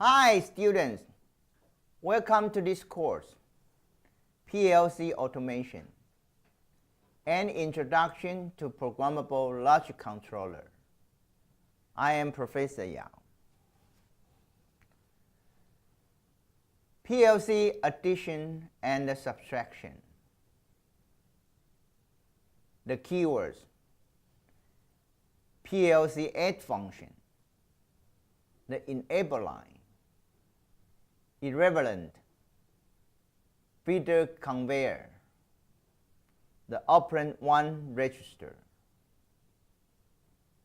Hi students, welcome to this course, PLC Automation, an introduction to programmable logic controller. I am Professor Yao. PLC addition and subtraction. The keywords: PLC add function, the enable line, irrelevant, feeder conveyor, the operand 1 register,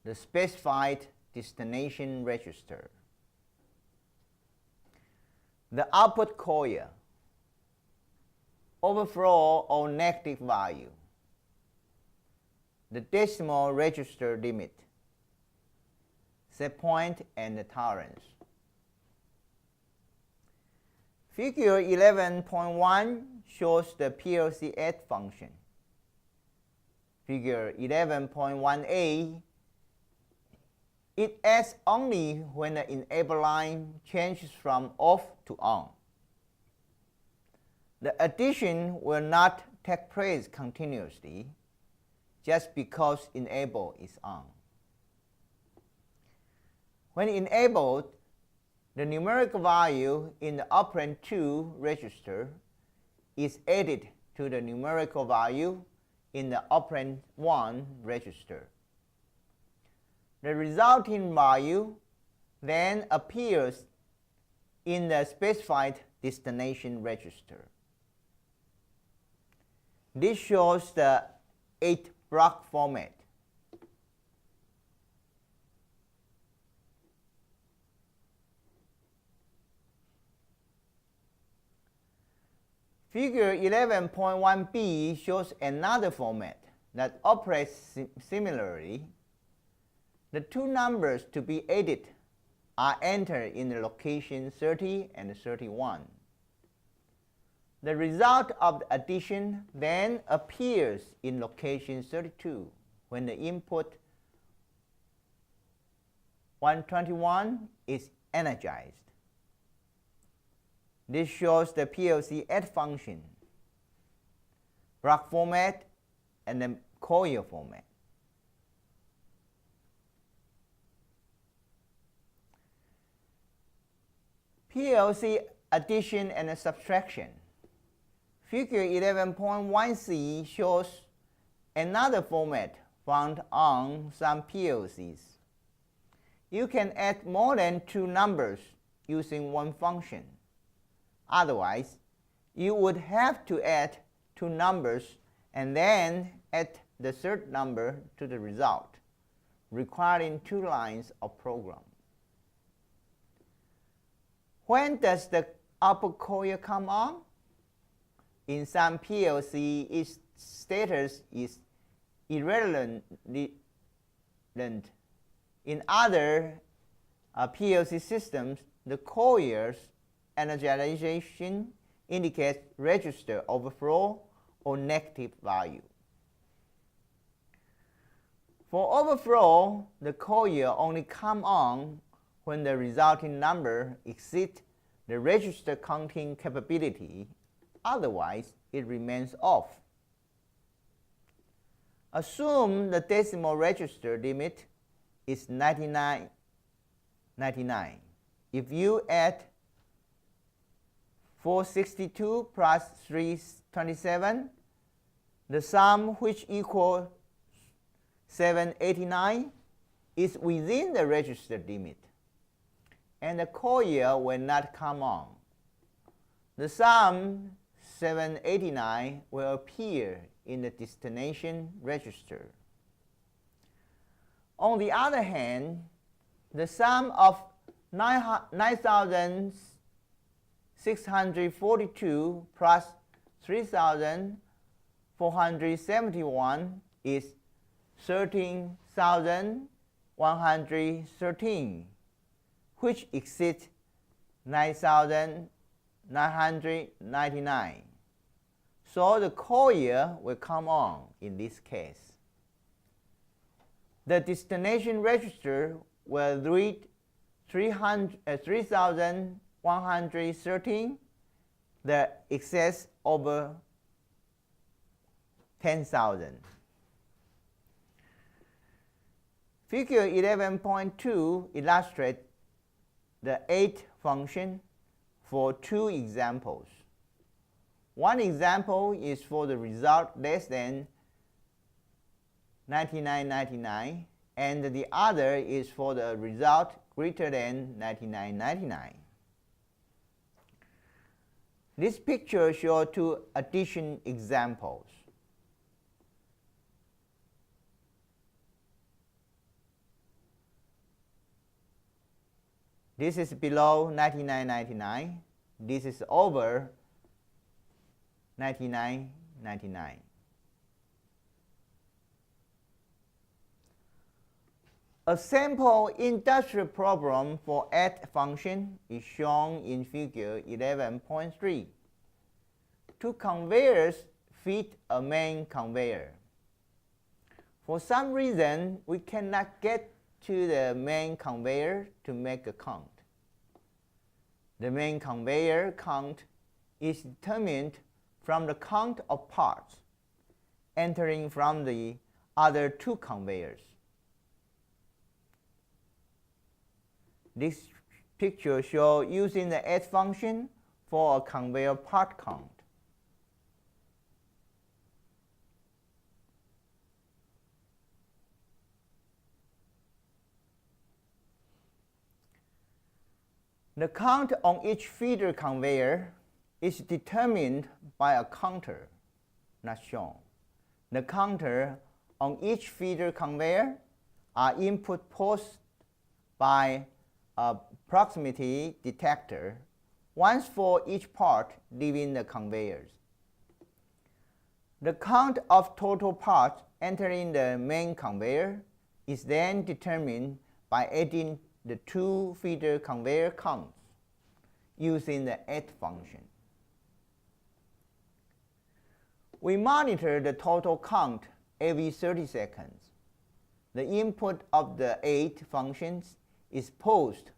the specified destination register, the output coil, overflow or negative value, the decimal register limit, set point and tolerance. Figure 11.1 shows the PLC add function. Figure 11.1a, it adds only when the enable line changes from off to on. The addition will not take place continuously just because enable is on. When enabled, the numerical value in the operand 2 register is added to the numerical value in the operand 1 register. The resulting value then appears in the specified destination register. This shows the 8-block format. Figure 11.1b shows another format that operates similarly. The two numbers to be added are entered in the location 30 and 31. The result of the addition then appears in location 32 when the input 121 is energized. This shows the PLC add function, block format, and the coil format. PLC addition and subtraction. Figure 11.1c shows another format found on some PLCs. You can add more than two numbers using one function. Otherwise, you would have to add two numbers and then add the third number to the result, requiring 2 lines of program. When does the output coil come on? In some PLC, its status is irrelevant. In other PLC systems, the coil's energization indicates register overflow or negative value. For overflow, the coil only comes on when the resulting number exceeds the register counting capability. Otherwise, it remains off. Assume the decimal register limit is 99. If you add 462 plus 327, the sum, which equals 789, is within the register limit, and the coil will not come on. The sum 789 will appear in the destination register. On the other hand, the sum of 9,642 plus 3,471 is 13,113, which exceeds 9,999. So the coil will come on in this case. The destination register will read 3,113, the excess over 10,000. Figure 11.2 illustrates the 8 function for 2 examples. One example is for the result less than 99.99, and the other is for the result greater than 99.99. This picture shows 2 addition examples. This is below 99.99. This is over 99.99. A sample industrial problem for add function is shown in figure 11.3. 2 conveyors feed a main conveyor. For some reason, we cannot get to the main conveyor to make a count. The main conveyor count is determined from the count of parts entering from the other 2 conveyors. This picture shows using the add function for a conveyor part count. The count on each feeder conveyor is determined by a counter, not shown. The counter on each feeder conveyor are input posted by a proximity detector, once for each part leaving the conveyors. The count of total parts entering the main conveyor is then determined by adding the 2 feeder conveyor counts using the add function. We monitor the total count every 30 seconds. The input of the add functions is posted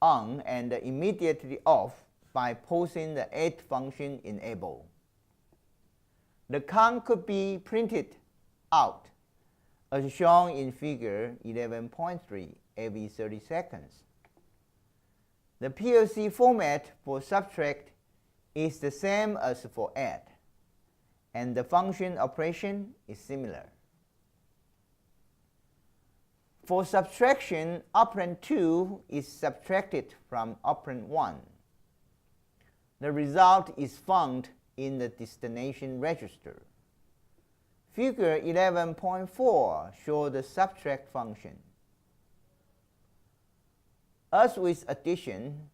on and immediately off by posting the add function enable. The count could be printed out as shown in figure 11.3 every 30 seconds. The PLC format for subtract is the same as for add, and the function operation is similar. For subtraction, operand 2 is subtracted from operand 1. The result is found in the destination register. Figure 11.4 shows the subtract function. As with addition,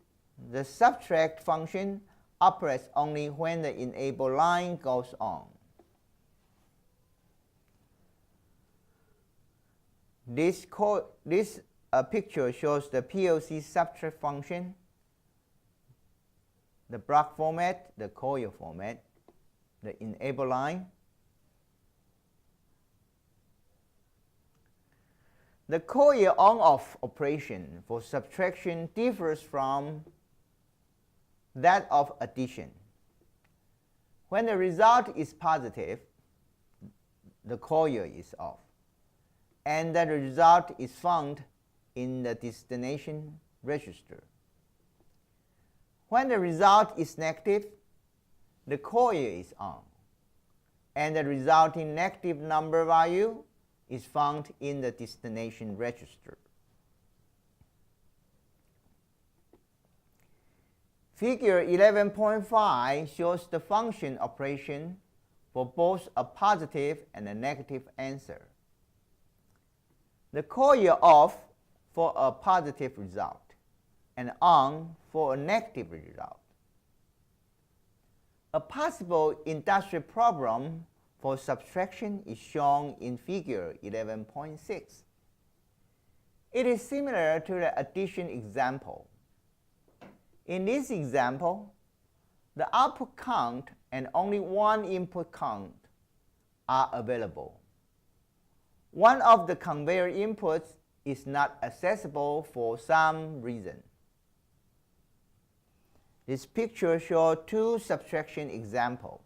the subtract function operates only when the enable line goes on. This picture shows the PLC subtract function, the block format, the coil format, the enable line. The coil on-off operation for subtraction differs from that of addition. When the result is positive, the coil is off, and the result is found in the destination register. When the result is negative, the coil is on, and the resulting negative number value is found in the destination register. Figure 11.5 shows the function operation for both a positive and a negative answer. The coil off for a positive result and on for a negative result. A possible industrial problem for subtraction is shown in figure 11.6. It is similar to the addition example. In this example, the output count and only one input count are available. One of the conveyor inputs is not accessible for some reason. This picture shows two subtraction examples.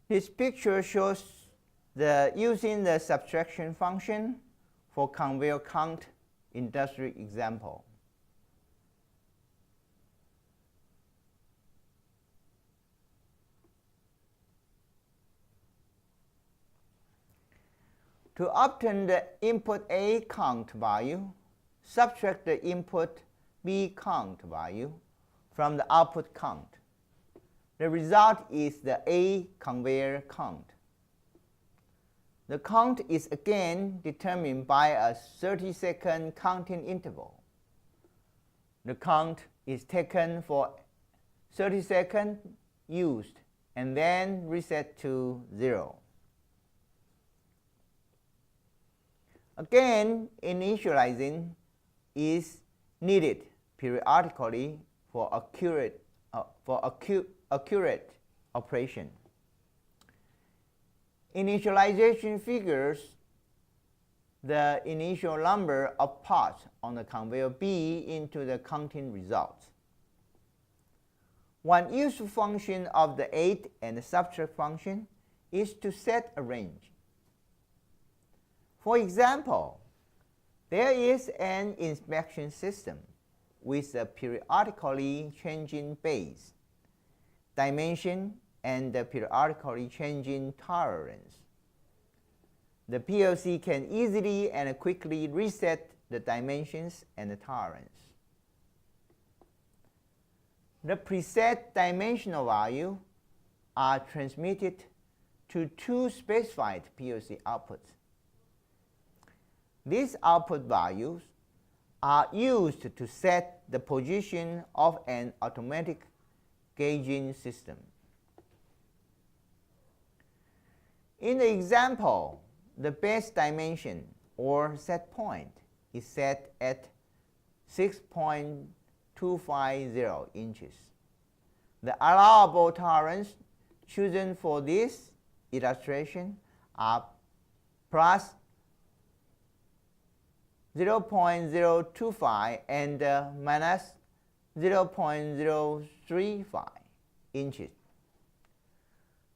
This picture shows using the subtraction function for conveyor count industrial example. To obtain the input A count value, subtract the input B count value from the output count. The result is the A conveyor count. The count is again determined by a 30-second counting interval. The count is taken for 30 seconds used and then reset to 0. Again, initializing is needed periodically for accurate operation. Initialization figures the initial number of parts on the conveyor B into the counting results. One useful function of the ADD and SUBSTRACT function is to set a range. For example, there is an inspection system with a periodically changing base, dimension, and the periodically changing tolerance. The PLC can easily and quickly reset the dimensions and the tolerance. The preset dimensional values are transmitted to two specified PLC outputs. These output values are used to set the position of an automatic gauging system. In the example, the base dimension or set point is set at 6.250 inches. The allowable tolerance chosen for this illustration are plus 0.025 and minus 0.035 inches.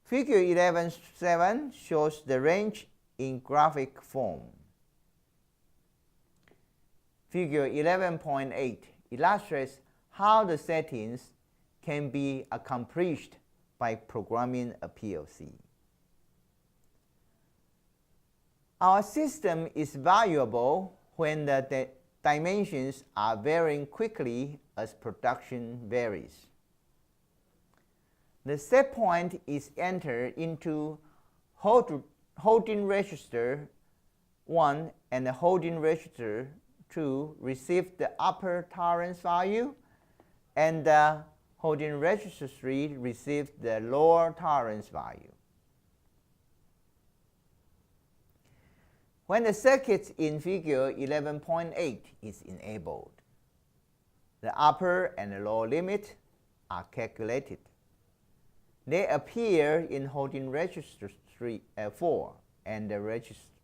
Figure 11.7 shows the range in graphic form. Figure 11.8 illustrates how the settings can be accomplished by programming a PLC. Our system is valuable when the dimensions are varying quickly as production varies. The set point is entered into holding register 1 and the holding register 2 receive the upper tolerance value, and the holding register 3 receives the lower tolerance value. When the circuit in figure 11.8 is enabled, the upper and the lower limit are calculated. They appear in holding register 4 and the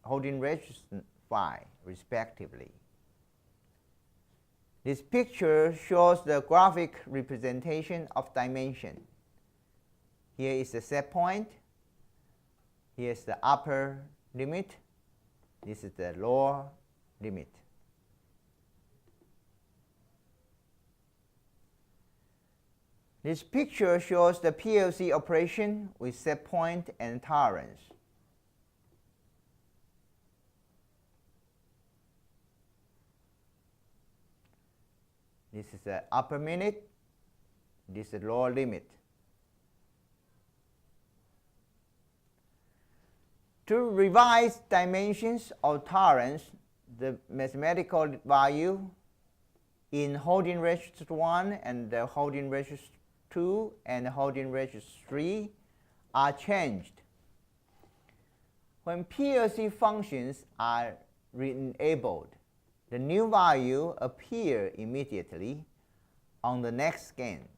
holding register 5 respectively. This picture shows the graphic representation of dimension. Here is the set point. Here is the upper limit. This is the lower limit. This picture shows the PLC operation with set point and tolerance. This is the upper limit. This is the lower limit. To revise dimensions or tolerance, the mathematical value in holding register 1 and the holding register 2 and the holding register 3 are changed. When PLC functions are re-enabled, the new value appears immediately on the next scan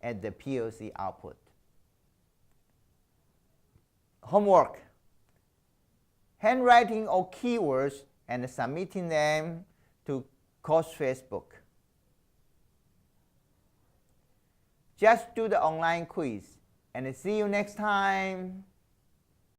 at the PLC output. Homework: handwriting all keywords and submitting them to course Facebook. Just do the online quiz and see you next time.